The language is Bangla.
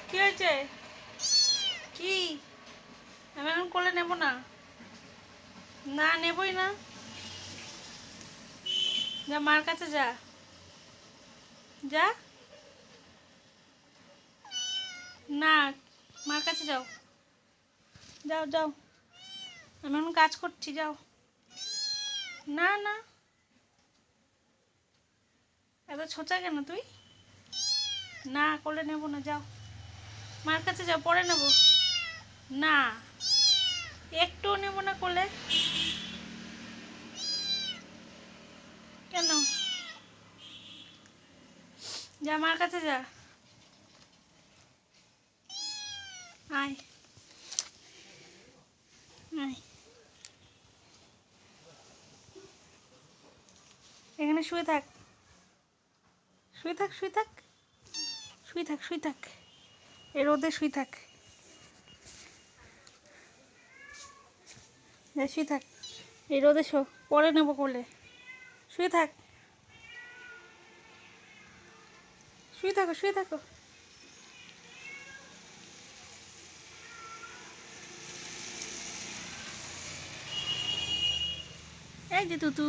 কি হয়েছে? কি? আমি এখন কোলে নেব না। না, নেবই না। যা, মার কাছে যা। যা। না, মার কাছে যাও। যাও যাও, আমি এখন কাজ করছি, যাও। না না, এত ছোচা কেন তুই? না, কোলে নেব না, যাও। মার কাছে যাও, পরে নেব। না, একটুও নেব না কোলে। কেন? যা, মার কাছে যা। আয় আয়, এখানে শুয়ে থাক। শুয়ে থাক, শুয়ে থাক, শুয়ে থাক, শুয়ে থাক। এ রোদে শুয়ে থাক। যা, শুয়ে থাক। এই রোদে শো, পরে নেবো কোলে। শুয়ে থাক, শুয়ে থাকো, শুয়ে থাকো। এই যে তুতু।